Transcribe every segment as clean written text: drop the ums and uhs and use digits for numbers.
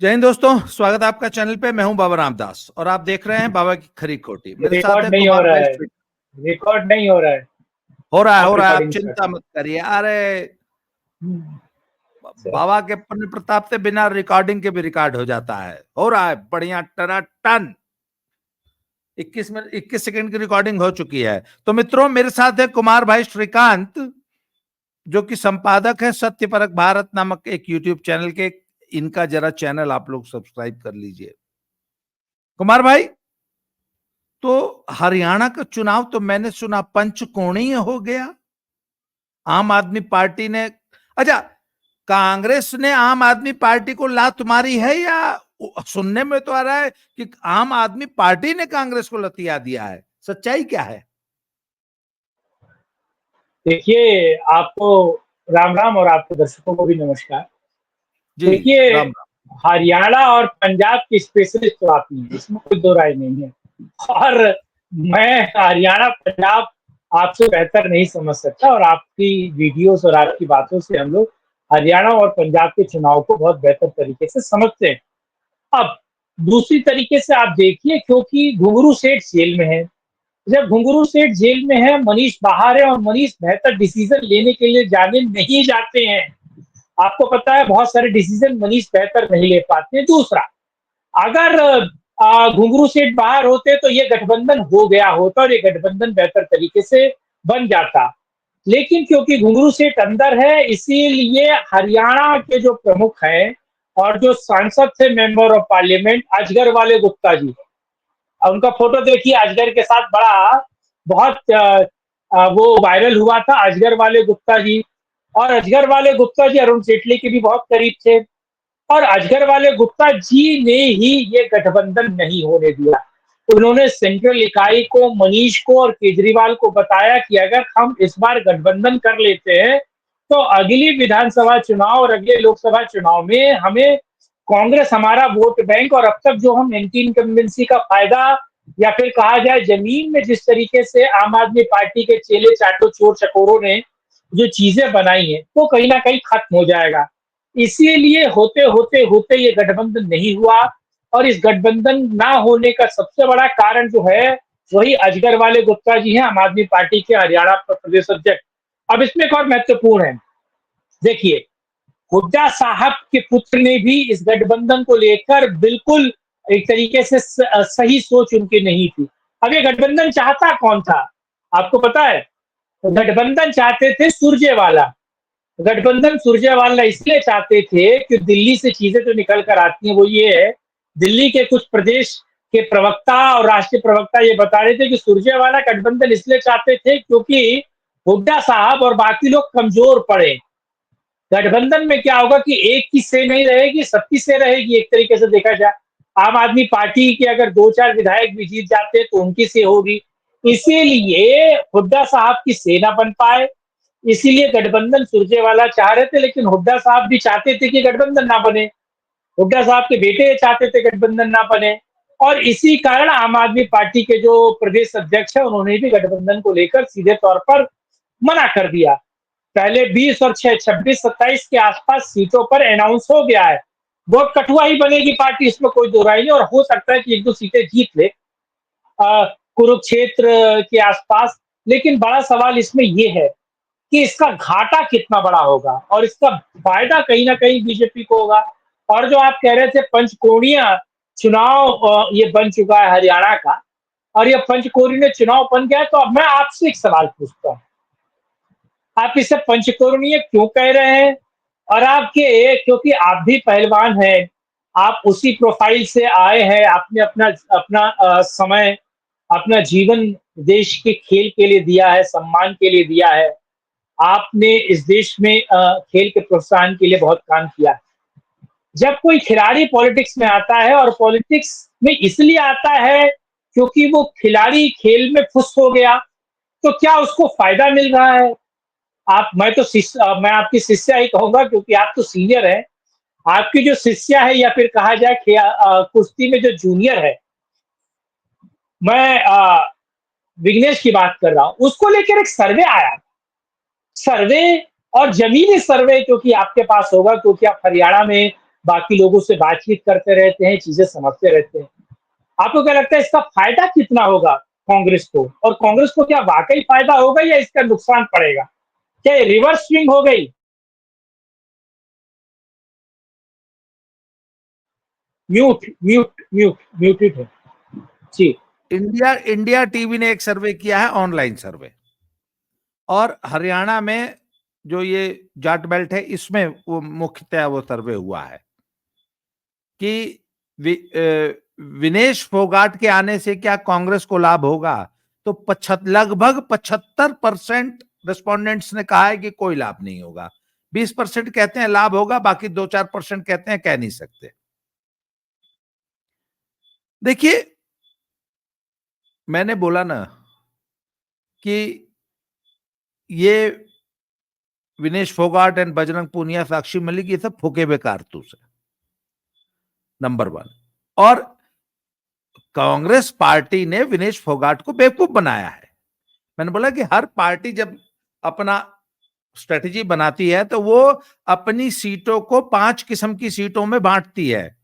जय हिंद दोस्तों, स्वागत है आपका चैनल पे। मैं हूं बाबा रामदास और आप देख रहे हैं बाबा की खरी खोटी। मेरे साथ रिकॉर्ड है नहीं हो कुमार रहा भाई है। रिकॉर्ड नहीं हो रहा है। हो आप रहा है, आप रिकॉर्डिंग स्टार्ट चिंता करें। मत करिए। अरे सर, बाबा के पुण्य प्रताप से बिना रिकॉर्डिंग के भी रिकॉर्ड हो जाता है। हो रहा है बढ़िया टनाटन। 21 सेकंड की रिकॉर्डिंग हो चुकी है। तो मित्रों, मेरे साथ है कुमार भाई श्रीकांत, जो कि संपादक है सत्यपरक भारत नामक एक यूट्यूब चैनल के। इनका जरा चैनल आप लोग सब्सक्राइब कर लीजिए। कुमार भाई, तो हरियाणा का चुनाव तो मैंने सुना पंचकोणीय हो गया। आम आदमी पार्टी ने, अच्छा, कांग्रेस ने आम आदमी पार्टी को लात मारी है, या सुनने में तो आ रहा है कि आम आदमी पार्टी ने कांग्रेस को लतिया दिया है। सच्चाई क्या है? देखिए, आपको राम राम और आपके दर्शकों को भी नमस्कार। जी, देखिए, राम राम। हरियाणा और पंजाब की स्पेशलिस्ट तो आप ही हैं, इसमें कोई दो राय नहीं है। और मैं हरियाणा पंजाब आपसे बेहतर नहीं समझ सकता, और आपकी वीडियोस और आपकी बातों से हम लोग हरियाणा और पंजाब के चुनाव को बहुत बेहतर तरीके से समझते हैं। अब दूसरी तरीके से आप देखिए, क्योंकि घुंगरू सेठ जेल में है। जब घुंगरू सेठ जेल में है, मनीष बाहर है, और मनीष बेहतर डिसीजन लेने के लिए जाने नहीं जाते हैं। आपको पता है, बहुत सारे डिसीजन मनीष बेहतर नहीं ले पाते हैं। दूसरा, अगर घुंगरू सेठ बाहर होते तो ये गठबंधन हो गया होता और ये गठबंधन बेहतर तरीके से बन जाता। लेकिन क्योंकि घुंगरू सेठ अंदर है, इसीलिए हरियाणा के जो प्रमुख हैं और जो सांसद थे, मेंबर ऑफ पार्लियामेंट, अजगर वाले गुप्ता जी, उनका फोटो देखिए अजगर के साथ, बड़ा बहुत वो वायरल हुआ था, अजगर वाले गुप्ता जी। और अजगर वाले गुप्ता जी अरुण जेटली के भी बहुत करीब थे, और अजगर वाले गुप्ता जी ने ही ये गठबंधन नहीं होने दिया। उन्होंने सेंट्रल इकाई को, मनीष को और केजरीवाल को बताया कि अगर हम इस बार गठबंधन कर लेते हैं तो अगली विधानसभा चुनाव और अगले लोकसभा चुनाव में हमें कांग्रेस हमारा वोट बैंक, और अब तक जो हम एंटी इनकम्बेंसी का फायदा, या फिर कहा जाए जमीन में जिस तरीके से आम आदमी पार्टी के चेले चाटो चोर चकोरों ने जो चीजें बनाई हैं, वो कहीं ना कहीं खत्म हो जाएगा। इसीलिए होते होते होते ये गठबंधन नहीं हुआ, और इस गठबंधन ना होने का सबसे बड़ा कारण जो है, वही अजगर वाले गुप्ता जी हैं, आम आदमी पार्टी के हरियाणा प्रदेश अध्यक्ष। अब इसमें एक और महत्वपूर्ण है, देखिए, हुड्डा साहब के पुत्र ने भी इस गठबंधन को लेकर बिल्कुल एक तरीके से सही सोच उनकी नहीं थी। अब ये गठबंधन चाहता कौन था, आपको पता है? गठबंधन चाहते थे सुरजेवाला। गठबंधन सुरजेवाला इसलिए चाहते थे कि दिल्ली से चीजें जो निकल कर आती हैं वो ये है, दिल्ली के कुछ प्रदेश के प्रवक्ता और राष्ट्रीय प्रवक्ता ये बता रहे थे कि सुरजेवाला गठबंधन इसलिए चाहते थे क्योंकि हुड्डा साहब और बाकी लोग कमजोर पड़े। गठबंधन में क्या होगा कि एक की से नहीं रहेगी, सबकी से रहेगी, एक तरीके से देखा जाए। आम आदमी पार्टी के अगर दो चार विधायक भी जीत जाते तो उनकी से होगी। इसीलिए हुड्डा साहब की सेना बन पाए, इसीलिए गठबंधन सुरजेवाला चाह रहे थे। लेकिन हुड्डा साहब भी चाहते थे कि गठबंधन ना बने, हुड्डा साहब के बेटे चाहते थे गठबंधन ना बने, और इसी कारण आम आदमी पार्टी के जो प्रदेश अध्यक्ष है उन्होंने भी गठबंधन को लेकर सीधे तौर पर मना कर दिया। पहले 20 और 6 26 27 के आसपास सीटों पर अनाउंस हो गया है। बहुत कठुआ ही बनेगी पार्टी, इसमें कोई दो राय नहीं, और हो सकता है कि एक दो सीटें जीत ले कुरुक्षेत्र के आसपास। लेकिन बड़ा सवाल इसमें यह है कि इसका घाटा कितना बड़ा होगा और इसका फायदा कहीं ना कहीं बीजेपी को होगा। और जो आप कह रहे थे पंचकोणीय चुनाव ये बन चुका है हरियाणा का, और ये पंचकोणीय चुनाव बन गया है, तो अब मैं आपसे एक सवाल पूछता हूँ, आप इसे पंचकरणीय क्यों कह रहे हैं? और आपके, क्योंकि आप भी पहलवान हैं, आप उसी प्रोफाइल से आए हैं, आपने अपना अपना समय, अपना जीवन देश के खेल के लिए दिया है, सम्मान के लिए दिया है। आपने इस देश में खेल के प्रोत्साहन के लिए बहुत काम किया है। जब कोई खिलाड़ी पॉलिटिक्स में आता है, और पॉलिटिक्स में इसलिए आता है क्योंकि वो खिलाड़ी खेल में खुश हो गया, तो क्या उसको फायदा मिल रहा है? आप, मैं आपकी शिष्या ही कहूंगा क्योंकि आप तो सीनियर हैं। आपकी जो शिष्या है, या फिर कहा जाए कुश्ती में जो जूनियर है, मैं विघ्नेश की बात कर रहा हूं, उसको लेकर एक सर्वे आया। सर्वे और जमीनी सर्वे, क्योंकि आपके पास होगा, क्योंकि आप हरियाणा में बाकी लोगों से बातचीत करते रहते हैं, चीजें समझते रहते हैं। आपको क्या लगता है इसका फायदा कितना होगा कांग्रेस को, और कांग्रेस को क्या वाकई फायदा होगा या इसका नुकसान पड़ेगा? क्या ये रिवर्स स्विंग हो गई? म्यूटेड है जी। इंडिया इंडिया टीवी ने एक सर्वे किया है, ऑनलाइन सर्वे, और हरियाणा में जो ये जाट बेल्ट है इसमें वो मुख्यतः वो सर्वे हुआ है कि विनेश फोगाट के आने से क्या कांग्रेस को लाभ होगा। तो लगभग 75% रेस्पोंडेंट्स ने कहा है कि कोई लाभ नहीं होगा। 20% कहते हैं लाभ होगा, बाकी 2-4% कहते हैं कह नहीं सकते। देखिए, मैंने बोला ना कि ये विनेश फोगाट एंड बजरंग पूनिया, साक्षी मलिक, ये सब फूके हुए कारतूस है, नंबर 1। और कांग्रेस पार्टी ने विनेश फोगाट को बेवकूफ बनाया है। मैंने बोला कि हर पार्टी जब अपना स्ट्रेटेजी बनाती है तो वो अपनी सीटों को 5 किस्म की सीटों में बांटती है।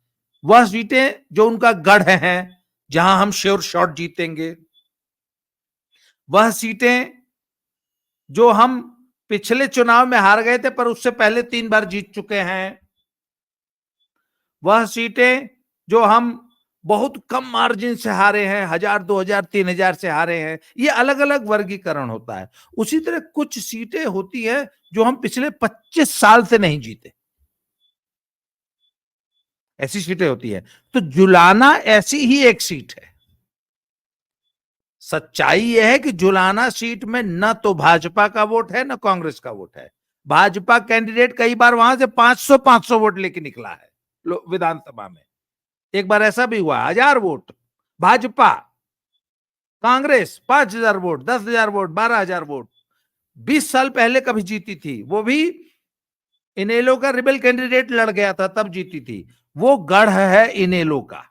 वह सीटें जो उनका गढ़ है, जहां हम श्योर शॉट जीतेंगे, वह सीटें जो हम पिछले चुनाव में हार गए थे पर उससे पहले 3 बार जीत चुके हैं, वह सीटें जो हम बहुत कम मार्जिन से हारे हैं, 1000, 2000, 3000 से हारे हैं। ये अलग अलग वर्गीकरण होता है। उसी तरह कुछ सीटें होती हैं जो हम पिछले 25 साल से नहीं जीते, ऐसी सीटें होती है। तो जुलाना ऐसी ही एक सीट है। सच्चाई यह है कि जुलाना सीट में न तो भाजपा का वोट है न कांग्रेस का वोट है। भाजपा कैंडिडेट कई बार वहां से 500 वोट लेके निकला है विधानसभा में। एक बार ऐसा भी हुआ, 1000 vote Bhajpa, Congress 5000 vote, 10,000 vote, 12,000 vote. 20 साल पहले कभी जीती थी, वो भी इनेलो का रिबेल कैंडिडेट लड़ गया था तब जीती थी। वो गढ़ है इनेलो का,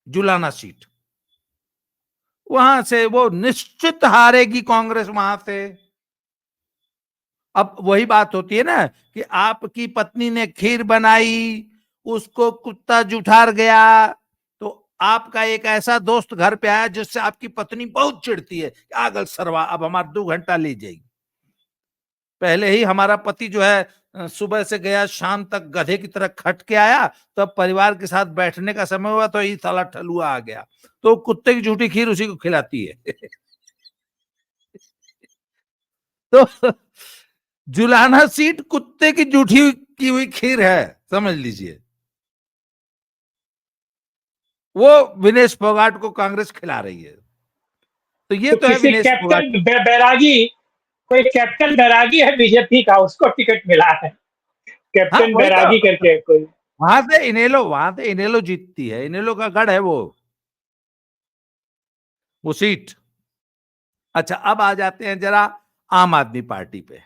जुलाना सीट। वहां से वो निश्चित हारेगी कांग्रेस वहां से। अब वही बात होती है ना कि आपकी पत्नी ने खीर बनाई, उसको कुत्ता जुठार गया, तो आपका एक ऐसा दोस्त घर पे आया जिससे आपकी पत्नी बहुत चिढ़ती है, आगल सरवा अब हमारा 2 घंटा ले जाएगी। पहले ही हमारा पति जो है सुबह से गया, शाम तक गधे की तरह खट के आया, तब तो परिवार के साथ बैठने का समय हुआ तो ये साला ठलुआ आ गया, तो कुत्ते की झूठी खीर उसी को खिलाती है। तो जुलाना सीट कुत्ते की जूठी की हुई खीर है, समझ लीजिए। वो विनेश फोगाट को कांग्रेस खिला रही है। तो ये तो है किसी विनेश फोगाट। कैप्टन बैरागी, कोई कैप्टन बैरागी है बीजेपी का, उसको टिकट मिला है, हाँ कैप्टन वही तो, बैरागी करके कोई। वहां से इनेलो जीतती है, इनेलो का गढ़ है वो सीट। अच्छा, अब आ जाते हैं जरा आम आदमी पार्टी पे।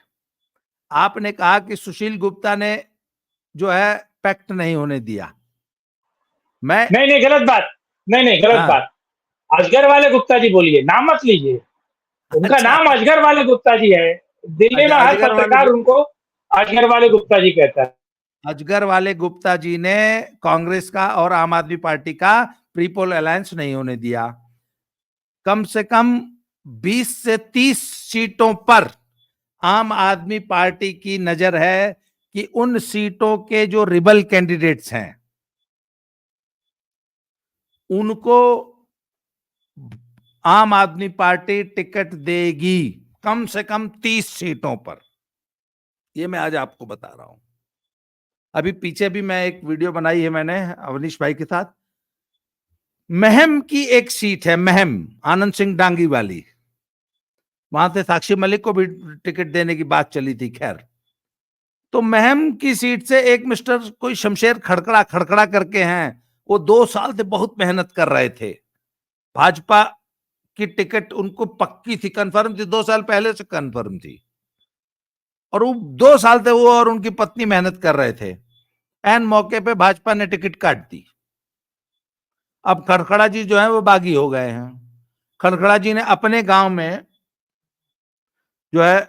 आपने कहा कि सुशील गुप्ता ने जो है पैक्ट नहीं होने दिया। मैं नहीं नहीं, गलत बात। नहीं नहीं, गलत हाँ, बात। अजगर वाले गुप्ता जी बोलिए, नाम मत लीजिए। उनका अच्छा नाम अजगर वाले गुप्ता जी है। दिल्ली अच्छा, में हर पत्रकार उनको अजगर वाले गुप्ता जी कहता है। अजगर वाले गुप्ता जी ने कांग्रेस का और आम आदमी पार्टी का प्रीपोल अलायंस नहीं होने दिया। कम से कम 20 से 30 सीटों पर आम आदमी पार्टी की नजर है कि उन सीटों के जो रिबल कैंडिडेट्स हैं उनको आम आदमी पार्टी टिकट देगी, कम से कम 30 सीटों पर। ये मैं आज आपको बता रहा हूं। अभी पीछे भी मैं एक वीडियो बनाई है मैंने अवनीश भाई के साथ। महम की एक सीट है, महम, आनंद सिंह डांगी वाली, वहां से साक्षी मलिक को भी टिकट देने की बात चली थी। खैर, तो महम की सीट से एक मिस्टर कोई शमशेर खड़कड़ा खड़कड़ा करके हैं, वो 2 साल से बहुत मेहनत कर रहे थे। भाजपा की टिकट उनको पक्की थी, कंफर्म थी, 2 साल पहले से कंफर्म थी, और वो 2 साल से वो और उनकी पत्नी मेहनत कर रहे थे। एन मौके पे भाजपा ने टिकट काट दी। अब खड़खड़ा जी जो है वो बागी हो गए हैं। खड़खड़ा जी ने अपने गांव में जो है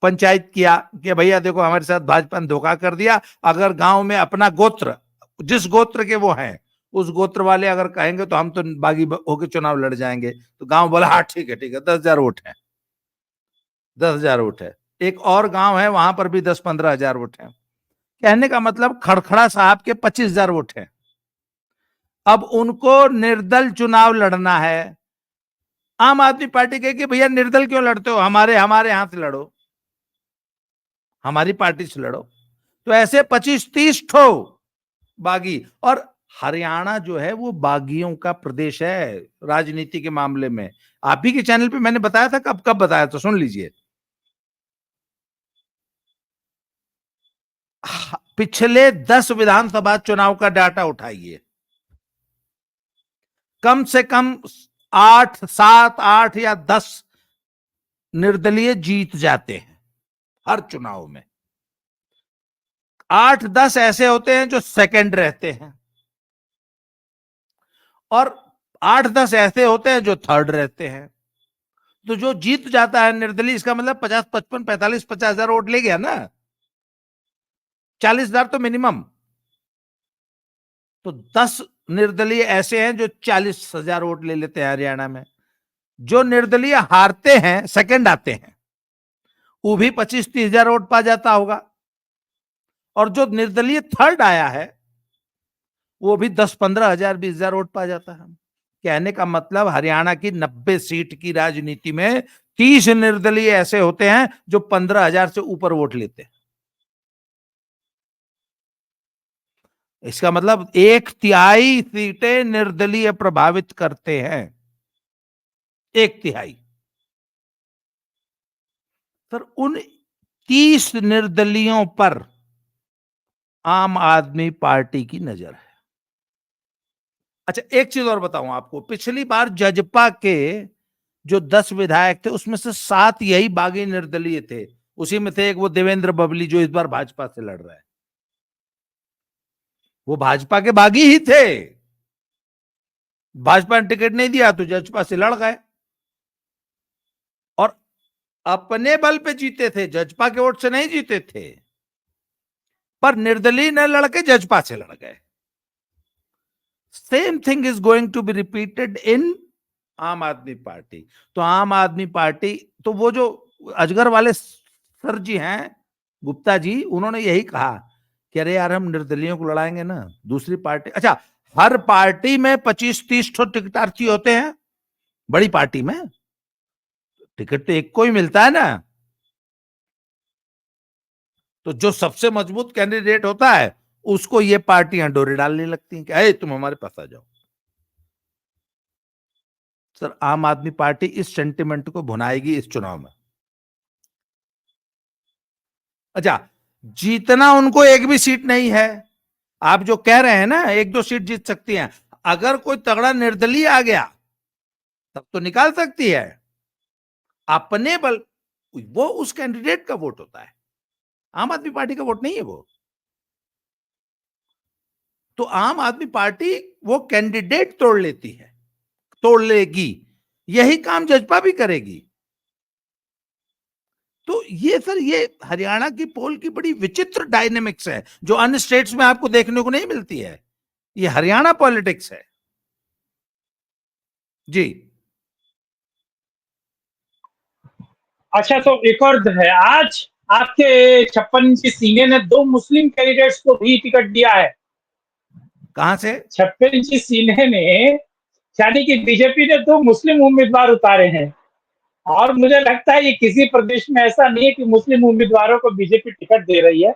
पंचायत किया कि भैया देखो हमारे साथ भाजपा ने धोखा कर दिया, अगर गांव में अपना गोत्र, जिस गोत्र के वो हैं, उस गोत्र वाले अगर कहेंगे तो हम तो बागी होकर चुनाव लड़ जाएंगे। तो गांव बोला हाँ ठीक है 10,000 वोट है, 10,000 वोट है। एक और गांव है वहां पर भी 10-15 हजार वोट है। कहने का मतलब खड़खड़ा साहब के 25,000 वोट है। अब उनको निर्दल चुनाव लड़ना है। आम आदमी पार्टी कहे कि भैया निर्दल क्यों लड़ते हो, हमारे हमारे यहां से लड़ो, हमारी पार्टी से लड़ो। तो ऐसे 25-30 ठो बागी। और हरियाणा जो है वो बागियों का प्रदेश है राजनीति के मामले में। आप ही के चैनल पे मैंने बताया था, कब कब बताया, तो सुन लीजिए। पिछले 10 विधानसभा चुनाव का डाटा उठाइए, कम से कम 8, 7, 8 या 10 निर्दलीय जीत जाते हैं हर चुनाव में। 8-10 ऐसे होते हैं जो सेकंड रहते हैं, और 8-10 ऐसे होते हैं जो थर्ड रहते हैं। तो जो जीत जाता है निर्दलीय, इसका मतलब 50, 55, 45, 50,000 वोट ले गया ना, 40,000 तो मिनिमम। तो 10 निर्दलीय ऐसे हैं जो 40,000 वोट ले लेते हैं हरियाणा में। जो निर्दलीय हारते हैं, सेकंड आते हैं, वो भी 25-30,000 वोट पा जाता होगा। और जो निर्दलीय थर्ड आया है वो भी 10-15,000, 20,000 वोट पा जाता है। कहने का मतलब हरियाणा की 90 सीट की राजनीति में 30 निर्दलीय ऐसे होते हैं जो 15,000 से ऊपर वोट लेते हैं। इसका मतलब 1/3 सीटें निर्दलीय प्रभावित करते हैं, 1/3। सर उन 30 निर्दलियों पर आम आदमी पार्टी की नजर है। अच्छा एक चीज और बताऊं आपको, पिछली बार जजपा के जो 10 विधायक थे उसमें से 7 यही बागी निर्दलीय थे। उसी में थे एक वो देवेंद्र बबली जो इस बार भाजपा से लड़ रहा है, वो भाजपा के बागी ही थे। भाजपा ने टिकट नहीं दिया तो जजपा से लड़ गए और अपने बल पे जीते थे, जजपा के वोट से नहीं जीते थे। पर निर्दलीय न लड़के जजपा से लड़ गए। Same thing is going to be repeated in Aam Aadmi party. तो आम आदमी पार्टी, तो वो जो अजगर वाले सर जी हैं, गुप्ता जी, उन्होंने यही कहा कि अरे यार हम निर्दलियों को लड़ाएंगे ना, दूसरी पार्टी। अच्छा, हर पार्टी में 25-30 ठो टिकटार्थी होते हैं, बड़ी पार्टी में टिकट तो एक को ही मिलता है ना। तो जो सबसे मजबूत कैंडिडेट होता है उसको ये पार्टियां डोरे डालने लगती हैं कि अरे तुम हमारे पास आ जाओ। सर आम आदमी पार्टी इस सेंटिमेंट को भुनाएगी इस चुनाव में। अच्छा, जीतना उनको एक भी सीट नहीं है। आप जो कह रहे हैं ना 1-2 सीट जीत सकती हैं, अगर कोई तगड़ा निर्दलीय आ गया तब तो निकाल सकती है अपने बल। वो उस कैंडिडेट का वोट होता है, आम आदमी पार्टी का वोट नहीं है वो। तो आम आदमी पार्टी वो कैंडिडेट तोड़ लेती है, तोड़ लेगी। यही काम जजपा भी करेगी। तो ये सर, ये हरियाणा की पोल की बड़ी विचित्र डायनेमिक्स है जो अन्य स्टेट्स में आपको देखने को नहीं मिलती है। ये हरियाणा पॉलिटिक्स है जी। अच्छा, तो एक और है, आज आपके 56 इंची सीने ने 2 मुस्लिम कैंडिडेट्स को भी टिकट दिया है। कहां से? 56 इंची सीने ने, यानी कि बीजेपी ने 2 मुस्लिम उम्मीदवार उतारे हैं। और मुझे लगता है ये किसी प्रदेश में ऐसा नहीं है कि मुस्लिम उम्मीदवारों को बीजेपी टिकट दे रही है,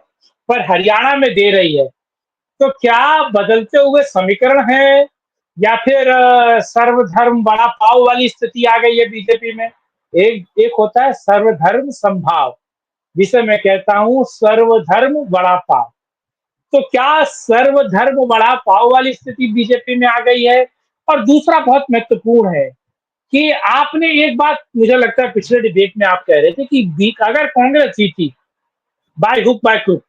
पर हरियाणा में दे रही है। तो क्या बदलते हुए समीकरण है, या फिर सर्वधर्म बड़ा पाव वाली स्थिति आ गई है बीजेपी में? एक एक होता है सर्वधर्म संभाव, जिसे मैं कहता हूं सर्वधर्म बड़ा पाव। तो क्या सर्वधर्म बड़ा पाव वाली स्थिति बीजेपी में आ गई है? और दूसरा बहुत महत्वपूर्ण है कि आपने एक बात, मुझे लगता है पिछले डिबेट में आप कह रहे थे कि अगर कांग्रेस जीती बाय हुक बाय क्रुक,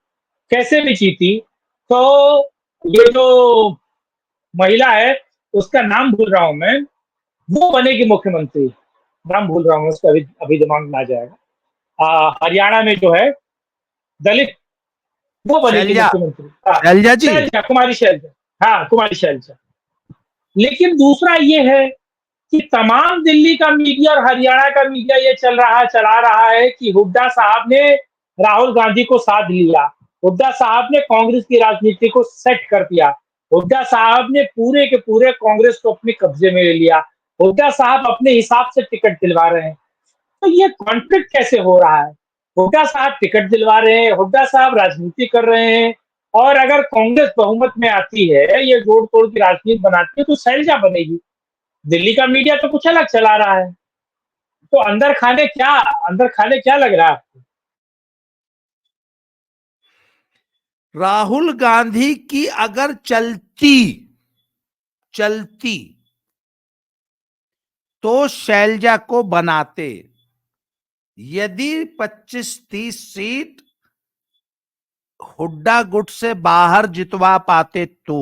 कैसे भी जीती, तो ये जो महिला है, उसका नाम भूल रहा हूं मैं, वो बनेगी मुख्यमंत्री। नाम भूल रहा हूं उसका, अभी अभी दिमाग में आ जाएगा। हरियाणा में जो है दलित, वो बनेगी शैलजा, मुख्यमंत्री। हाँ, शैलजा जी। शैलजा, कुमारी शैलजा। हाँ, कुमारी शैलजा। लेकिन दूसरा ये है कि तमाम दिल्ली का मीडिया और हरियाणा का मीडिया ये चला रहा है कि हुड्डा साहब ने राहुल गांधी को साथ लिया, हुड्डा साहब ने कांग्रेस की राजनीति को सेट कर दिया, हुड्डा साहब ने पूरे के पूरे कांग्रेस को अपने कब्जे में ले लिया, हुड्डा साहब अपने हिसाब से टिकट दिलवा रहे हैं। तो ये कॉन्फ्लिक्ट कैसे हो रहा है? हुड्डा साहब टिकट दिलवा रहे हैं, हुड्डा साहब राजनीति कर रहे हैं, और अगर कांग्रेस बहुमत में आती है, ये जोड़ तोड़ की राजनीति बनाती है, तो शैलजा बनेगी। दिल्ली का मीडिया तो कुछ अलग चला रहा है। तो अंदर खाने क्या लग रहा है आपको? राहुल गांधी की अगर चलती चलती तो शैलजा को बनाते। यदि 25-30 सीट हुड्डा गुट से बाहर जितवा पाते तो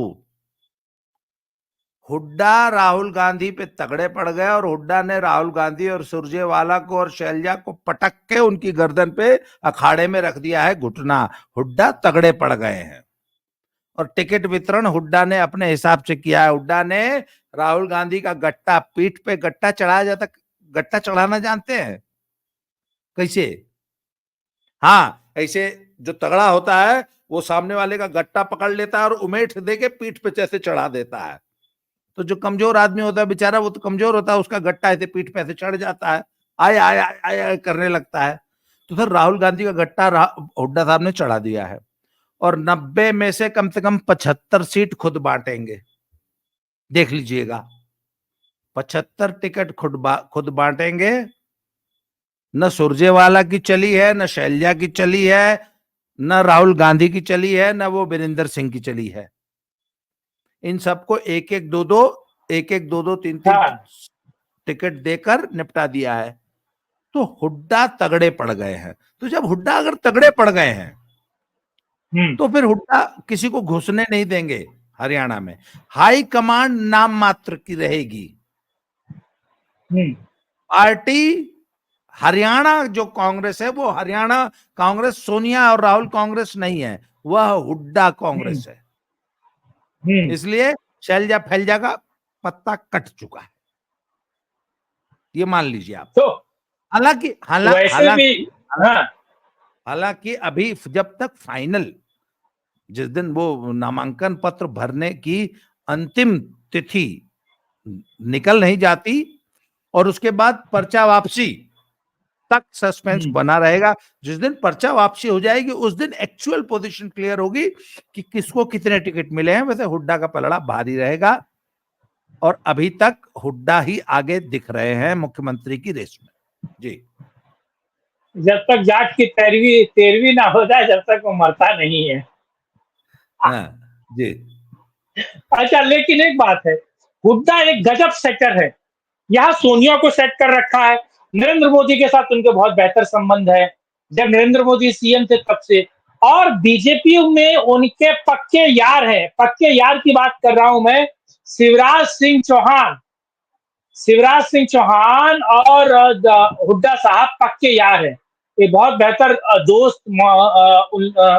हुड्डा राहुल गांधी पे तगड़े पड़ गए और हुड्डा ने राहुल गांधी और सुरजेवाला को और शैलजा को पटक के उनकी गर्दन पे अखाड़े में रख दिया है घुटना। हुड्डा तगड़े पड़ गए हैं और टिकट वितरण हुड्डा ने अपने हिसाब से किया है। हुड्डा ने राहुल गांधी का गट्टा, पीठ पे गट्टा चढ़ाया जाता, गट्टा चढ़ाना जानते हैं कैसे? हाँ, ऐसे जो तगड़ा होता है वो सामने वाले का गट्टा पकड़ लेता है और उमेठ दे के पीठ पे जैसे चढ़ा देता है। तो जो कमजोर आदमी होता है बेचारा, वो तो कमजोर होता है, उसका गट्टा ऐसे पीठ पे ऐसे चढ़ जाता है, आय आय आय आय आय करने लगता है। तो सर राहुल गांधी का गट्टा हुड्डा साहब ने चढ़ा दिया है और 90 में से कम 75 सीट खुद बांटेंगे। देख लीजिएगा, 75 टिकट खुद बांटेंगे। न सुरजेवाला की चली है, न शैलजा की चली है, न राहुल गांधी की चली है, न वो वीरेंद्र सिंह की चली है। इन सबको एक एक दो दो तीन तीन हाँ। टिकट देकर निपटा दिया है। तो हुड्डा तगड़े पड़ गए हैं। तो जब हुड्डा अगर तगड़े पड़ गए हैं हम्म। तो फिर हुड्डा किसी को घुसने नहीं देंगे हरियाणा में। हाई कमांड नाम मात्र की रहेगी। हम्म। पार्टी हरियाणा जो कांग्रेस है वो हरियाणा कांग्रेस सोनिया और राहुल कांग्रेस नहीं है, वह हुड्डा हम्म। कांग्रेस है। हम्म। इसलिए शैलजा फैलजा का पत्ता कट चुका है, ये मान लीजिए आप। तो हालांकि वैसे भी, हालांकि हाँ। हालांकि अभी जब तक फाइनल, जिस दिन वो नामांकन पत्र भरने की अंतिम तिथि निकल नहीं जाती और उसके बाद पर्चा वापसी तक सस्पेंस हम्म। बना रहेगा। जिस दिन पर्चा वापसी हो जाएगी उस दिन एक्चुअल पोजीशन क्लियर होगी कि किसको कितने टिकट मिले हैं। वैसे हुड्डा का पलड़ा भारी रहेगा और अभी तक हुड्डा ही आगे दिख रहे हैं मुख्यमंत्री की रेस में। जी जब तक जाट की तेरहवीं तेरहवीं ना हो जाए, जब तक वो मरता नहीं है। हाँ जी अच्छा, लेकिन एक बात है, हुड्डा एक गजब सेटर है। यहाँ सोनिया को सेट कर रखा है, नरेंद्र मोदी के साथ उनके बहुत बेहतर संबंध है, जब नरेंद्र मोदी सीएम थे तब से। और बीजेपी में उनके पक्के यार हैं, पक्के यार की बात कर रहा हूं मैं। शिवराज सिंह चौहान, शिवराज सिंह चौहान और हुड्डा साहब पक्के यार हैं। ये बहुत बेहतर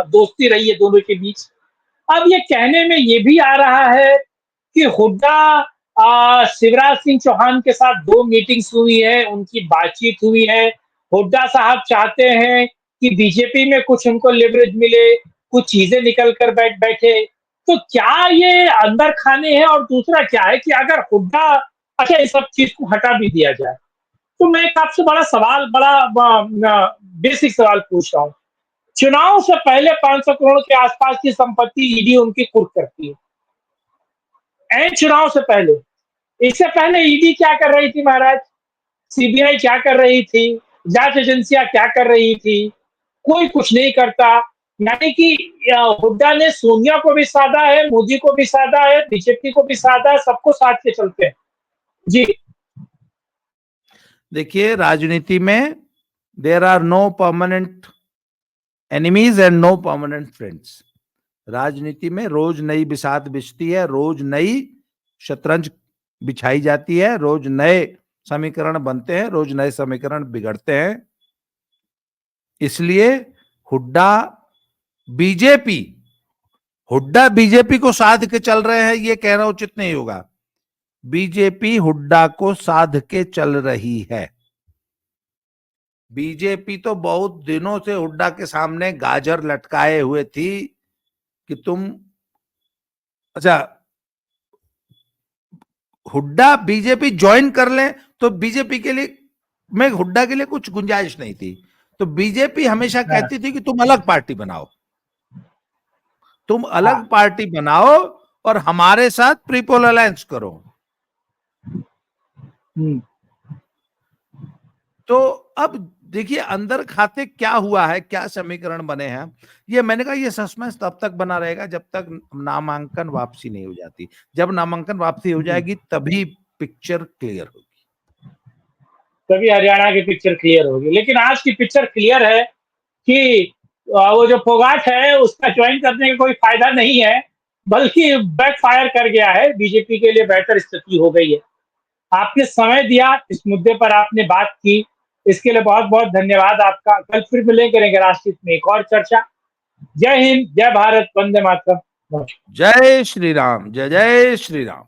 दोस्ती रही है दोनों के बीच। अब ये कहने में ये भी आ रहा है कि हुड्डा शिवराज सिंह चौहान के साथ 2 मीटिंग्स हुई है, उनकी बातचीत हुई है। हुड्डा साहब चाहते हैं कि बीजेपी में कुछ उनको लेवरेज मिले, कुछ चीजें निकल कर बैठे। तो क्या ये अंदर खाने हैं? और दूसरा क्या है कि अगर हुड्डा, अच्छा इस सब चीज को हटा भी दिया जाए, तो मैं एक आपसे बड़ा बेसिक सवाल पूछ रहा हूँ। चुनाव से पहले 500 करोड़ के आसपास की संपत्ति ईडी उनकी कुर्क करती है, चुनाव से पहले। इससे पहले ईडी क्या कर रही थी महाराज? सीबीआई क्या कर रही थी? जांच एजेंसियां क्या कर रही थी? कोई कुछ नहीं करता। यानी कि हुड्डा ने सोनिया को भी साधा है, मोदी को भी साधा है, बीजेपी को भी साधा है, सबको साध के चलते हैं। जी। देखिए, राजनीति में there are no permanent enemies and no permanent friends. राजनीति में रोज नई बिसात बिछती है, रोज नई शतरंज बिछाई जाती है, रोज नए समीकरण बनते हैं, रोज नए समीकरण बिगड़ते हैं। इसलिए हुड्डा बीजेपी को साध के चल रहे हैं, ये कहना उचित नहीं होगा। बीजेपी हुड्डा को साध के चल रही है। बीजेपी तो बहुत दिनों से हुड्डा के सामने गाजर लटकाए हुए थी कि तुम, अच्छा, हुड्डा बीजेपी ज्वाइन कर ले तो बीजेपी के लिए में हुड्डा के लिए कुछ गुंजाइश नहीं थी। तो बीजेपी हमेशा कहती थी कि तुम अलग पार्टी बनाओ, तुम अलग पार्टी बनाओ और हमारे साथ प्रीपोल अलायंस करो। तो अब देखिए अंदर खाते क्या हुआ है, क्या समीकरण बने हैं, ये मैंने कहा ये सस्पेंस तब तक बना रहेगा जब तक नामांकन वापसी नहीं हो जाती। जब नामांकन वापसी हो जाएगी तभी पिक्चर क्लियर होगी, तभी हरियाणा की पिक्चर क्लियर होगी। लेकिन आज की पिक्चर क्लियर है कि वो जो फोगाट है उसका ज्वाइन करने का कोई फायदा नहीं है, बल्कि बैकफायर कर गया है। बीजेपी के लिए बेहतर स्थिति हो गई है। आपने समय दिया, इस मुद्दे पर आपने बात की, इसके लिए बहुत बहुत धन्यवाद आपका। कल फिर मिलेंगे, करेंगे राष्ट्रहित में एक और चर्चा। जय हिंद, जय भारत, वंदे मातरम। जय श्री राम, जय जय श्री राम।